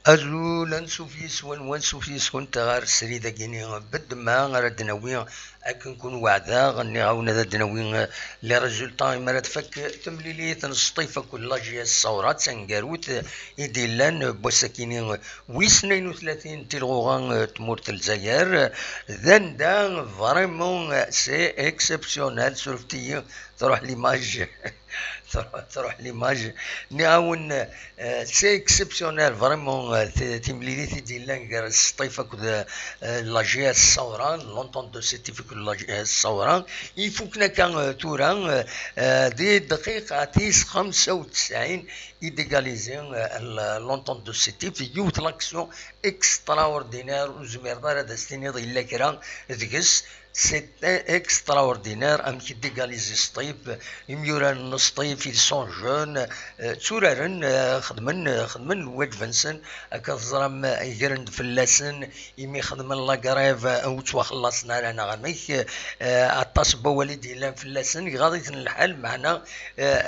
أزول نسوفيس ونسوفيس كنت غير السريدة كيني بد ما غير دناوي أكن كون وعدا غني غاونا ذا دناوي لي ريزولطا مرات فك تمليلي تنسطيفة كل لاجي الصورات سنقاروت إديلان بوساكيني ويسنين وثلاثين تلغوغان تمورت الجزائر ذن دا فريمون سي اكسبسيونال سورفتي تروح ليماج تروح ليماج نعاون سي اكسبسيونيل فريمون تيمليليتي ديال لان السطيفه كذا لاجي الصوران لونطون دو سيتيفيك لاجي الصوران يفوكنا كان توران دي دقيقه تيس 95 يديغاليزي لونطون دو سيتيف يوت لاكسيون اكسترا اوردينير وزمير دار هذا ستيني الا كرا ديكس سي اكستراوردينير ام كي ديغاليزي سطيف يميوران نسطيف ils sont jeunes تورارن خدمن واد فنسن كتزرم يجرن فلاسن يمي خدمن لاكريف او توخلصنا رانا غميك عطاس بوالدي لا فلاسن غادي الحال معنا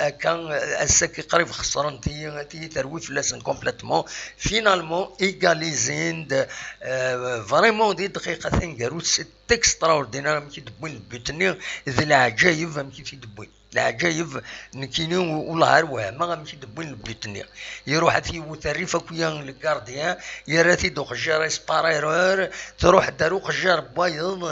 كان الساكي قريب خسرن تي تروي فلاسن كومبليتمون فينالمون ايغاليزين فريمون دي دقيقتين كاروت سي اكستراوردينير مكي دبوين البوتني ذي العجايب مكي في دبوين العجايب نكيني والهار وهما غامشي دبوين البيتني يروح في وتريفا كويان الكارديان يراتي دو خجار اسباريرور تروح دارو خجار بايض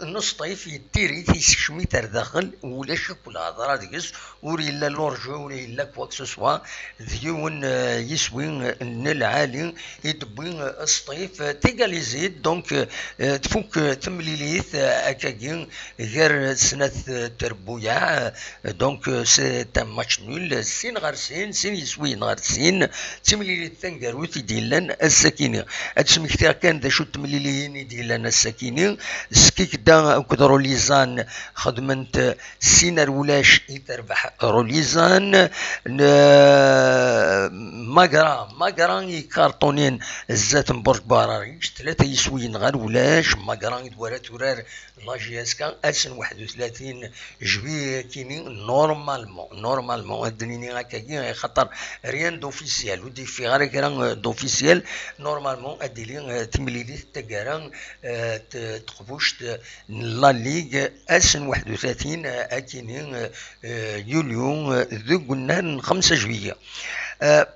نص طيف يتيري تيسكشمي داخل ولا شك ولا هضره ديكس وري لا لورجو ولا لا كواك سوسوا ديون يسوي العالي يدبوين السطيف تيغاليزي دونك تفوك تمليليث اكاكين غير سنه تربويا دونك سي ان ماتش نول سين غير سين يسوي غير سين تمليلي تنقروت ديالنا السكينه هادشي كثير كان دا شو تمليليين ديالنا السكينه سكيك دا كدروليزان خدمت سينار ولاش يتربح روليزان ماغران يكارطونين الزات برج باراريش ثلاثه يسويين غير ولاش ماغران يدوار تورار لاجياس كان 31 جوي كيني نورمالمون الدنيا هكاكي خاطر ريان دوفيسيال ودي في غير كران دوفيسيال نورمالمون اديلي تمليلي تكران تقبوش لا ليغ 31 اكيني يوليو ذو قلنا 5 جوية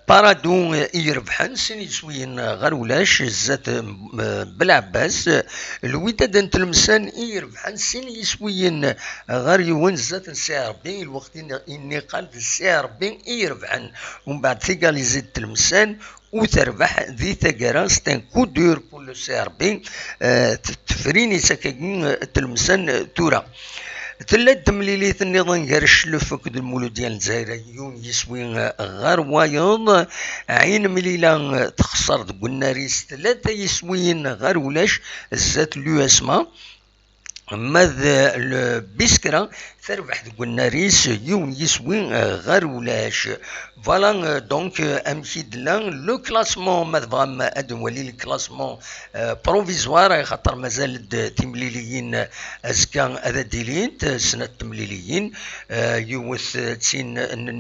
بارادو يربحن سن يسوين غير ولاش زات بالعباس الوداد نتلمسان يربحن سن يسوين غير يون زات سي ربي الوقت اني قال سي ربي يربحن ومن بعد تيغاليزي تلمسان وتربح ذي تقرا ستان كودور بول سي ربي تفريني سكاكين تلمسان تورا ثلاث تمليليت النظام غير الشلف كد المولود ديال الجزائر يوم يسوي غير وايض عين مليله تخسر قلنا ريس ثلاثه يسوين غير ولاش زات لو اسما ماذا البسكرة تربح قلنا ريس يوم يسوي غير ولاش فوالا دونك امشي دلان لو كلاسمون مذبغم ادولي الكلاسمون بروفيزوار خاطر مازال تمليليين ازكا هذا ديلينت سنه تمليليين يوث تسين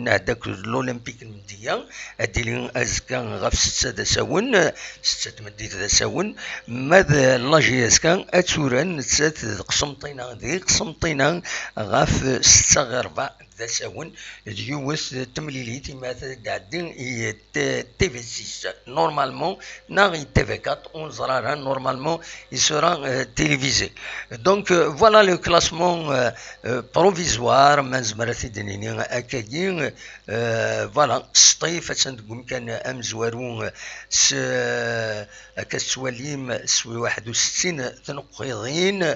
هذاك الاولمبيك المديه اديلين ازكا غاف 6 دساون 6 مديت دساون ماذا لاجي ازكا اتسوران قسمطينا ذي قسمطينا غاف 6 غير 4 ذا ساون ديوث تمليليتي ما قاعدين تي في 6 نورمالمون ناغي تي في 4 اون زرارها نورمالمون يسورا تيليفيزي. دونك فوالا لو كلاسمون بروفيزوار ما نزمر تيدنيني اكاكين فوالا سطيف تنقوم كان امزوارون كسواليم سوي 61 تنقيضين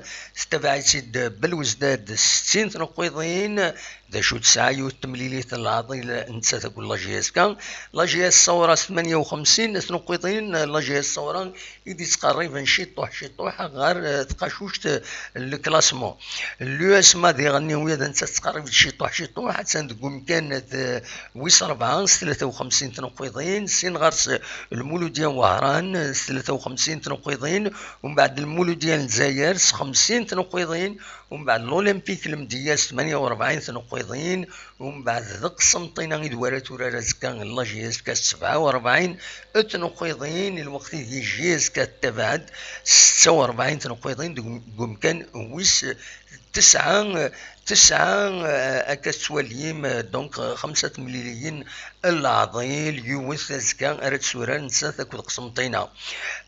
تبعتيد بالوزداد 60 تنقيضين دا شو تسعة تمليليت العضيل نتا تقول لاجياسكا لاجياس صورة 58 تنقيضين لاجياس صورة يدي تقريبا شيطوح غير تقاشوشت الكلاسمون لو اسما دي غني ويا نتا تقريبا شيطوح حتى نقوم كانت ويس 4 53 تنقيضين سين غرس المولودية وهران 53 تنقيضين ومن بعد المولودية الجزائر 50 تنقيضين ومن بعد الأولمبيك المدياس 48 تنقيضين ومن بعد ذق سمطينا يدوارات ورا كان لاجياس كاس 47 تنقيضين الوقت دي جياس كتبعد 46 تنقيضين قوم كان ويس تسعة أكسواليم دونك 5 مليليين العضيل يوث زكان أرد سوران نساث كود قسمطينا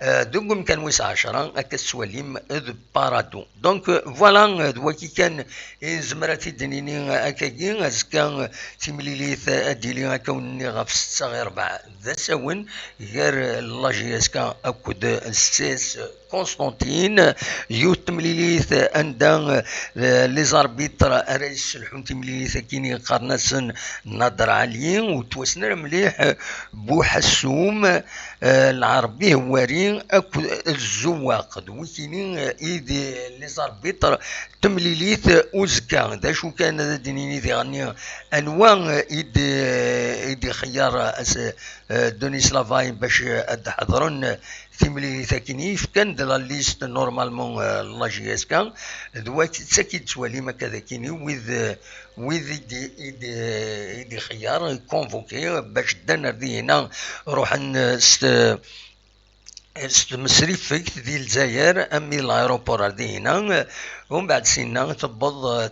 دوكم كان ويس 10 أكسواليم إذ بارادو دونك فوالا دواكي كان زمراتي دنيني أكاكين زكان تمليليث أديلي أكوني غاف 6 غير 4 ذا ساون غير لاجياس كان أكود السيس قسطنطين يوت مليليث أندان لي زاربيتر أريس الحنتي مليليث كيني قرنسن نظر عليين وتوسنا مليح بوحسوم العربي هوارين أكو الزواق دوكينين إيدي لي زاربيتر تمليليث أوزكا دا شو كان دينيني ذي غني أنواع إيدي خيار دونيس لافاي باش أدحضرن تمليليث كيني كان دلا ليست نورمالمون لاجياس كان دواك تساكيد توالي ما كذا كيني وذ يدي خيار كونفوكي باش دانا ردي هنا روح مسريف فيك ديال الجزائر امي لايروبور ردي هنا ومن بعد سينا تبض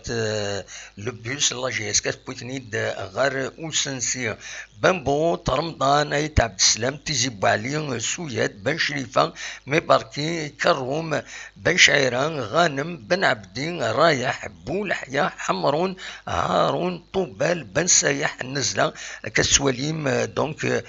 لبيوس لاجياس كتبوتنيد غير اوسنسي بامبو رمضان ايت عبد السلام تيجي بوعلي سوياد بن شريفه مي باركي كروم بن شعيران غانم بن عبدين رايح بولحيا حمرون هارون طوبال بن سايح النزله كسواليم دونك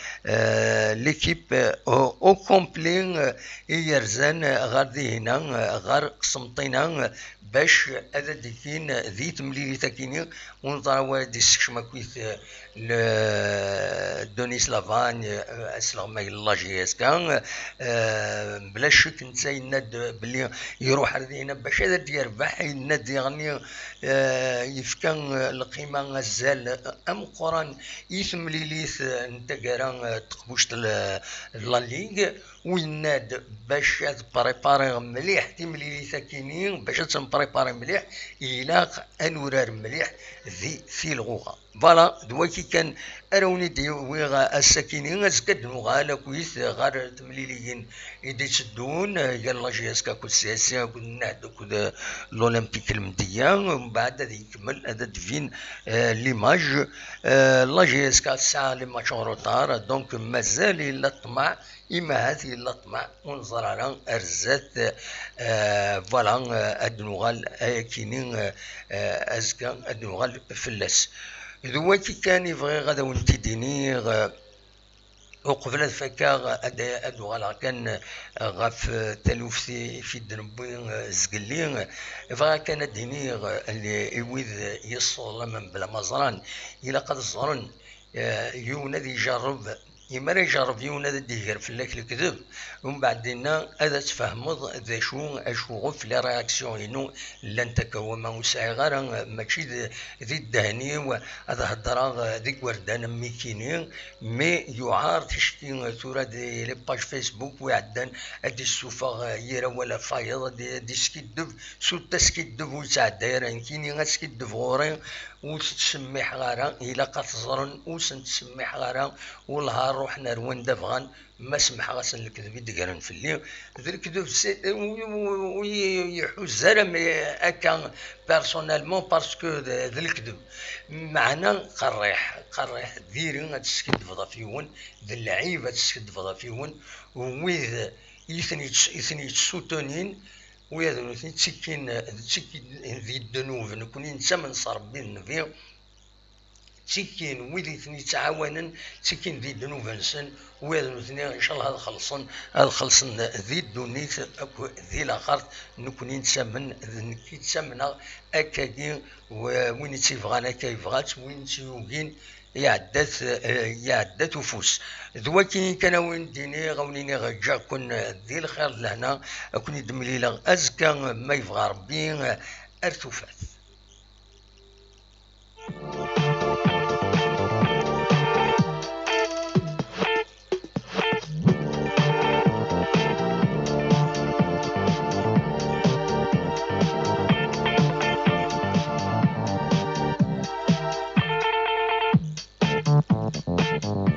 ليكيب او كومبلي يرزان غادي هنا غار قسمطينا باش هذا ديكين ذي تمليلي تاكيني ونضروا دي سكشماكويت دونيس لافان اسلام لاجياس كان بلا شك نتا يناد بلي يروح هنا باش هذا يربح يناد يغني يفكان القيمه غزال ام قران يثمليليث نتا كارا تقبوشت لا ليغ ويناد باش بريباري مليح تمليلي ساكنين باش تنبريباري مليح إلاق أنورار مليح في الغوغا فوالا دواكي كان أروني ديوغا الساكنين أزكاد نوغالا كويس غار تمليليين إدي تسدون يلا جياسكا كود سياسيا كود نهد كود الأولمبيك المدية ومن بعد هذا يكمل هذا دفين ليماج لا جياسكا ساعة ليماج روطار دونك مازال إلا الطمع إما هذه اللطمة ونظر على أرزات فوالا أدنوغال كينين أزكا أدنوغال فلاس ذواتي كان يبغي غدا ونتديني وقبل الفكار أدوغال كان غاف تلوفتي في الدنبين زقلين فغا كان ديني اللي يوذ يصول من بلا مزران إلا قد زرن يونادي يجرب يمر يجرب يونا دير في لك الكذب ومن بعدين هذا تفهمض ذا شو غف لي رياكسيون ينو لن تكو ما وسعي غير ماشي ذي الدهني وهذا هضره ذيك وردان ميكيني مي يعار تشكي ثورة دي لي باج فيسبوك ويعدن هادي السوفا يرا ولا فايض دي سكيدف سو تسكيدف ويتعدى داير كيني غاسكيدف غوري وتسميح غارا إلا قد زرن وسن تسميح غارا والهار نروح رواندا فغان ما سمح غاسن الكذب يدقرن في الليل ذا الكذب ويحوز زرم هكا بيرسونيلمون باسكو ذا الكذب معنا قريح ديري تسكد فضا فيون ذا اللعيبه تسكد فضا فيون ويذ يثني تسوتونين ويذ تسكين ذي الدنوب نكوني نسمن صربين نفير تسكين ويدي ثني تعاونن تسكين ذي الدنوب نسن ويذ ثني ان شاء الله هذا خلصن ذي الدنيت اكو ذي الاخر نكوني نسمن كي تسمنا اكاكي وين تيفغان اكا يفغات وين تيوكين يعدت وفوس ذوكي كان وين ديني غونيني غجا كون ذي الخير لهنا اكون يدملي ازكى ما يبغى ربي ارتفات.